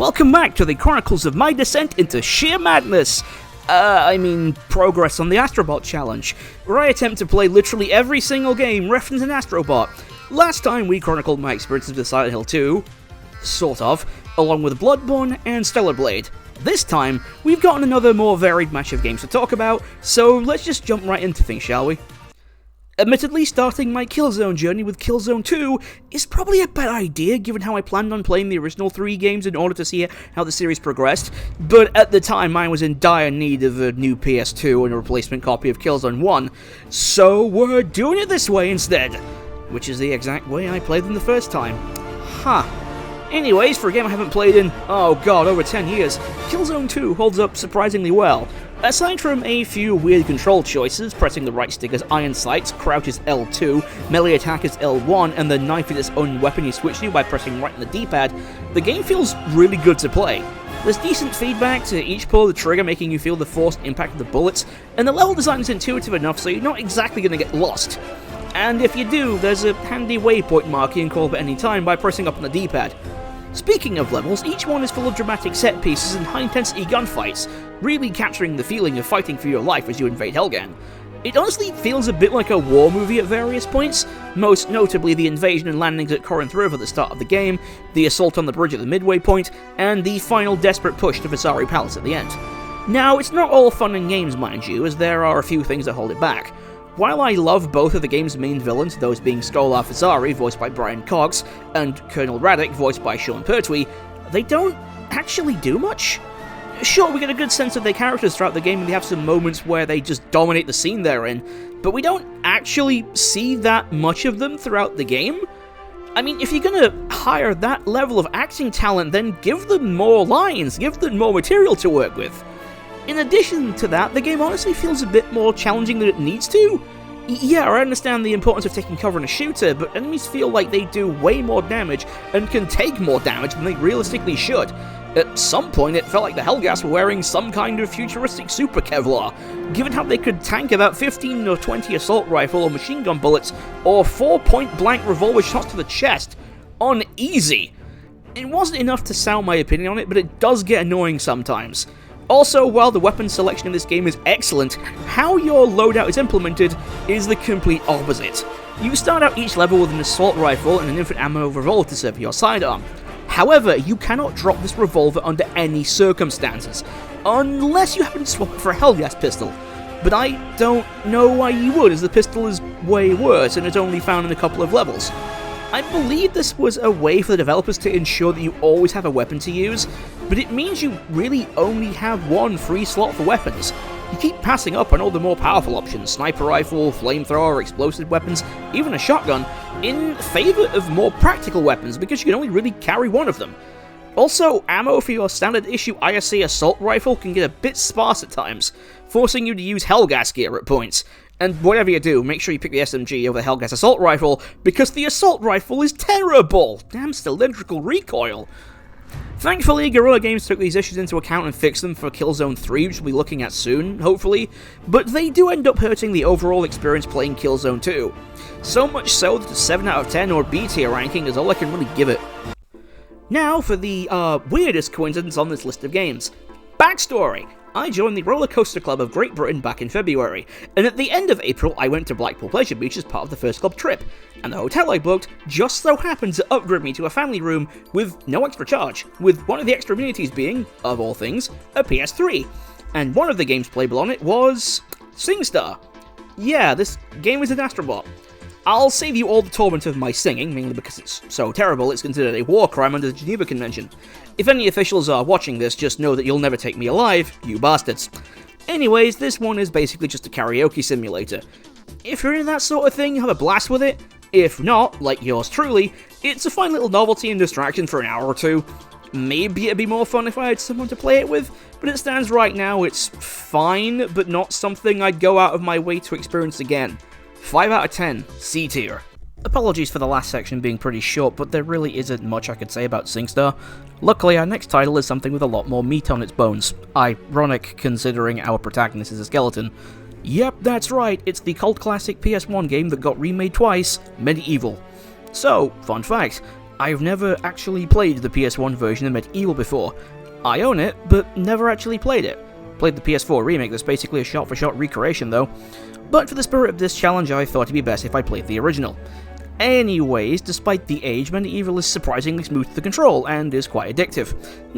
Welcome back to the chronicles of my descent into sheer madness. Progress on the Astrobot challenge, where I attempt to play literally every single game referencing an Astrobot. Last time we chronicled my experiences with Silent Hill 2, sort of, along with Bloodborne and Stellar Blade. This time, we've gotten another more varied match of games to talk about, so let's just jump right into things, shall we? Admittedly, starting my Killzone journey with Killzone 2 is probably a bad idea given how I planned on playing the original 3 games in order to see how the series progressed, but at the time I was in dire need of a new PS2 and a replacement copy of Killzone 1, so we're doing it this way instead, which is the exact way I played them the first time. Anyways, for a game I haven't played in, over 10 years, Killzone 2 holds up surprisingly well. Aside from a few weird control choices, pressing the right stick as iron sights, crouch is L2, melee attack is L1, and the knife is its own weapon you switch to by pressing right on the D-pad, the game feels really good to play. There's decent feedback to each pull of the trigger, making you feel the forced impact of the bullets, and the level design is intuitive enough so you're not exactly going to get lost. And if you do, there's a handy waypoint marker you can call up at any time by pressing up on the D-pad. Speaking of levels, each one is full of dramatic set pieces and high-intensity gunfights, really capturing the feeling of fighting for your life as you invade Helghan. It honestly feels a bit like a war movie at various points, most notably the invasion and landings at Corinth River at the start of the game, the assault on the bridge at the midway point, and the final desperate push to Visari Palace at the end. Now, it's not all fun and games, mind you, as there are a few things that hold it back. While I love both of the game's main villains, those being Skolar Visari, voiced by Brian Cox, and Colonel Radek, voiced by Sean Pertwee, they don't actually do much. Sure, we get a good sense of their characters throughout the game, and they have some moments where they just dominate the scene they're in, but we don't actually see that much of them throughout the game. I mean, if you're gonna hire that level of acting talent, then give them more lines, give them more material to work with. In addition to that, the game honestly feels a bit more challenging than it needs to. Yeah, I understand the importance of taking cover in a shooter, but enemies feel like they do way more damage and can take more damage than they realistically should. At some point, it felt like the Helghast were wearing some kind of futuristic super Kevlar, given how they could tank about 15 or 20 assault rifle or machine gun bullets, or 4 point-blank revolver shots to the chest, on easy. It wasn't enough to sound my opinion on it, but it does get annoying sometimes. Also, while the weapon selection in this game is excellent, how your loadout is implemented is the complete opposite. You start out each level with an assault rifle and an infinite ammo revolver to serve your sidearm. However, you cannot drop this revolver under any circumstances, unless you happen to swap it for a Helghast pistol. But I don't know why you would, as the pistol is way worse and it's only found in a couple of levels. I believe this was a way for the developers to ensure that you always have a weapon to use, but it means you really only have one free slot for weapons. You keep passing up on all the more powerful options, sniper rifle, flamethrower, explosive weapons, even a shotgun, in favour of more practical weapons because you can only really carry one of them. Also, ammo for your standard issue ISC assault rifle can get a bit sparse at times, forcing you to use Helghast gear at points. And whatever you do, make sure you pick the SMG over the Helghast assault rifle, because the assault rifle is terrible! Damn cylindrical recoil! Thankfully, Guerrilla Games took these issues into account and fixed them for Killzone 3, which we'll be looking at soon, hopefully, but they do end up hurting the overall experience playing Killzone 2. So much so that a 7 out of 10 or B tier ranking is all I can really give it. Now for the weirdest coincidence on this list of games. Backstory! I joined the Roller Coaster Club of Great Britain back in February, and at the end of April I went to Blackpool Pleasure Beach as part of the first club trip, and the hotel I booked just so happened to upgrade me to a family room with no extra charge, with one of the extra amenities being, of all things, a PS3, and one of the games playable on it was SingStar. Yeah, this game is an Astrobot. I'll save you all the torment of my singing, mainly because it's so terrible it's considered a war crime under the Geneva Convention. If any officials are watching this, just know that you'll never take me alive, you bastards. Anyways, this one is basically just a karaoke simulator. If you're into that sort of thing, have a blast with it. If not, like yours truly, it's a fine little novelty and distraction for an hour or two. Maybe it'd be more fun if I had someone to play it with, but it stands right now it's fine, but not something I'd go out of my way to experience again. 5 out of 10, C tier. Apologies for the last section being pretty short, but there really isn't much I could say about SingStar. Luckily, our next title is something with a lot more meat on its bones. Ironic, considering our protagonist is a skeleton. Yep, that's right, it's the cult classic PS1 game that got remade twice, Medieval. So, fun fact, I've never actually played the PS1 version of Medieval before. I own it, but never actually played it. Played the PS4 remake that's basically a shot-for-shot recreation though. But for the spirit of this challenge, I thought it'd be best if I played the original. Anyways, despite the age, Medieval is surprisingly smooth to control, and is quite addictive.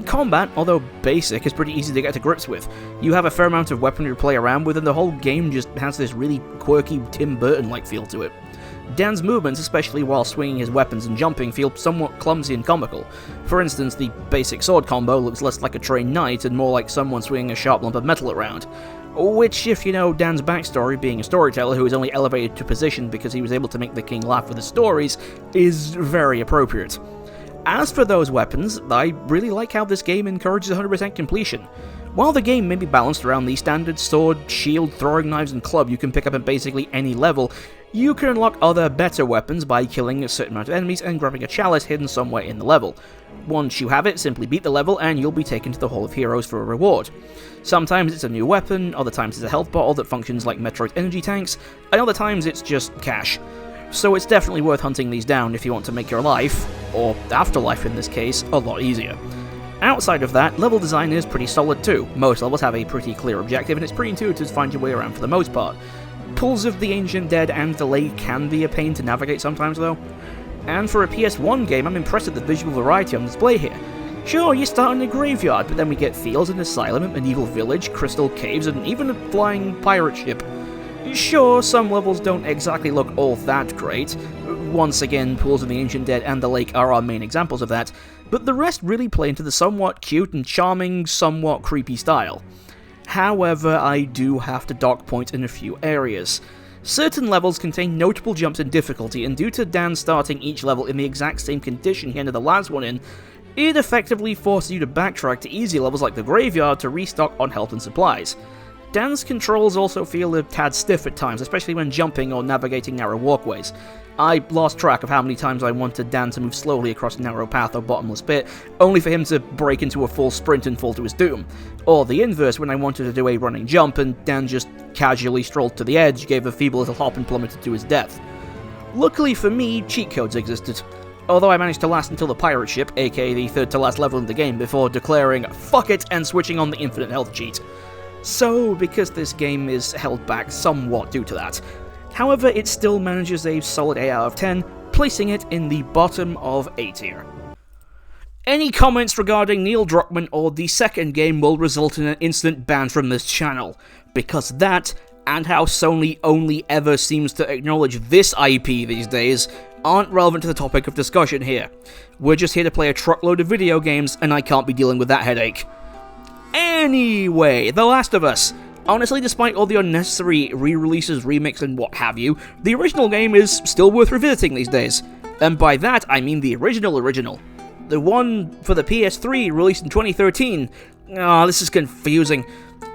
Combat, although basic, is pretty easy to get to grips with. You have a fair amount of weaponry to play around with, and the whole game just has this really quirky Tim Burton-like feel to it. Dan's movements, especially while swinging his weapons and jumping, feel somewhat clumsy and comical. For instance, the basic sword combo looks less like a trained knight and more like someone swinging a sharp lump of metal around. Which, if you know Dan's backstory, being a storyteller who was only elevated to position because he was able to make the king laugh with his stories, is very appropriate. As for those weapons, I really like how this game encourages 100% completion. While the game may be balanced around the standard sword, shield, throwing knives, and club you can pick up in basically any level, you can unlock other better weapons by killing a certain amount of enemies and grabbing a chalice hidden somewhere in the level. Once you have it, simply beat the level and you'll be taken to the Hall of Heroes for a reward. Sometimes it's a new weapon, other times it's a health bottle that functions like Metroid energy tanks, and other times it's just cash. So it's definitely worth hunting these down if you want to make your life, or afterlife in this case, a lot easier. Outside of that, level design is pretty solid too. Most levels have a pretty clear objective and it's pretty intuitive to find your way around for the most part. Pools of the Ancient Dead and the Lake can be a pain to navigate sometimes though. And for a PS1 game, I'm impressed at the visual variety on display here. Sure, you start in a graveyard, but then we get fields, an asylum, a medieval village, crystal caves, and even a flying pirate ship. Sure, some levels don't exactly look all that great. Once again, Pools of the Ancient Dead and the Lake are our main examples of that, but the rest really play into the somewhat cute and charming, somewhat creepy style. However, I do have to dock point in a few areas. Certain levels contain notable jumps in difficulty, and due to Dan starting each level in the exact same condition he ended the last one in, it effectively forces you to backtrack to easy levels like the graveyard to restock on health and supplies. Dan's controls also feel a tad stiff at times, especially when jumping or navigating narrow walkways. I lost track of how many times I wanted Dan to move slowly across a narrow path or bottomless pit, only for him to break into a full sprint and fall to his doom. Or the inverse, when I wanted to do a running jump and Dan just casually strolled to the edge, gave a feeble little hop and plummeted to his death. Luckily for me, cheat codes existed. Although I managed to last until the pirate ship, aka the third to last level in the game, before declaring fuck it and switching on the infinite health cheat. So, because this game is held back somewhat due to that. However, it still manages a solid 8 out of 10, placing it in the bottom of A tier. Any comments regarding Neil Druckmann or the second game will result in an instant ban from this channel, because that, and how Sony only ever seems to acknowledge this IP these days, aren't relevant to the topic of discussion here. We're just here to play a truckload of video games, and I can't be dealing with that headache. Anyway, The Last of Us. Honestly, despite all the unnecessary re-releases, remakes, and what have you, the original game is still worth revisiting these days. And by that, I mean the original. The one for the PS3, released in 2013. This is confusing.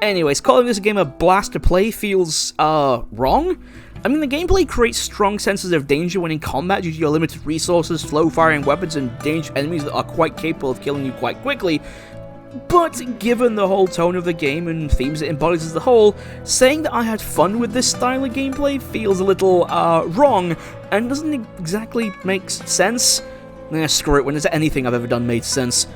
Anyways, calling this game a blast to play feels, wrong? I mean, the gameplay creates strong senses of danger when in combat due to your limited resources, slow-firing weapons, and dangerous enemies that are quite capable of killing you quite quickly. But given the whole tone of the game and themes it embodies as a whole, saying that I had fun with this style of gameplay feels a little, wrong, and doesn't exactly make sense. Screw it, when has anything I've ever done made sense?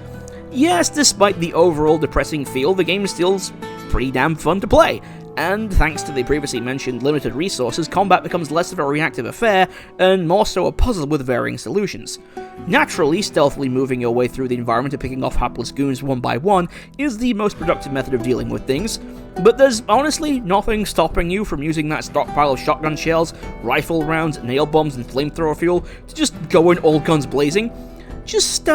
Yes, despite the overall depressing feel, the game is still pretty damn fun to play. And thanks to the previously mentioned limited resources, combat becomes less of a reactive affair, and more so a puzzle with varying solutions. Naturally, stealthily moving your way through the environment and picking off hapless goons one by one is the most productive method of dealing with things, but there's honestly nothing stopping you from using that stockpile of shotgun shells, rifle rounds, nail bombs, and flamethrower fuel to just go in all guns blazing. Just,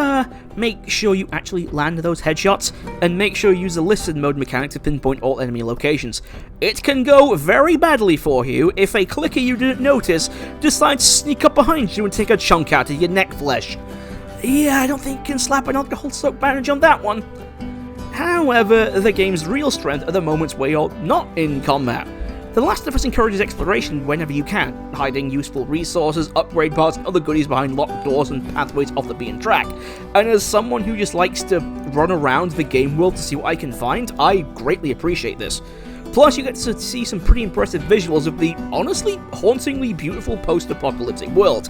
make sure you actually land those headshots, and make sure you use the listen mode mechanic to pinpoint all enemy locations. It can go very badly for you if a clicker you didn't notice decides to sneak up behind you and take a chunk out of your neck flesh. Yeah, I don't think you can slap an alcohol-soaked bandage on that one. However, the game's real strength are the moments where you're not in combat. The Last of Us encourages exploration whenever you can, hiding useful resources, upgrade parts, and other goodies behind locked doors and pathways off the beaten track. And as someone who just likes to run around the game world to see what I can find, I greatly appreciate this. Plus, you get to see some pretty impressive visuals of the honestly hauntingly beautiful post-apocalyptic world.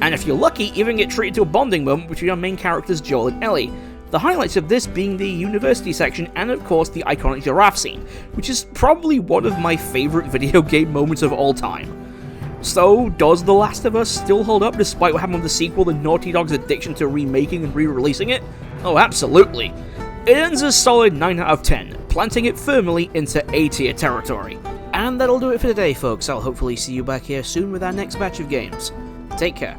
And if you're lucky, even get treated to a bonding moment between our main characters Joel and Ellie. The highlights of this being the university section and of course the iconic giraffe scene, which is probably one of my favourite video game moments of all time. So, does The Last of Us still hold up despite what happened with the sequel and Naughty Dog's addiction to remaking and re-releasing it? Oh, absolutely. It earns a solid 9 out of 10, planting it firmly into A-tier territory. And that'll do it for today, folks. I'll hopefully see you back here soon with our next batch of games. Take care.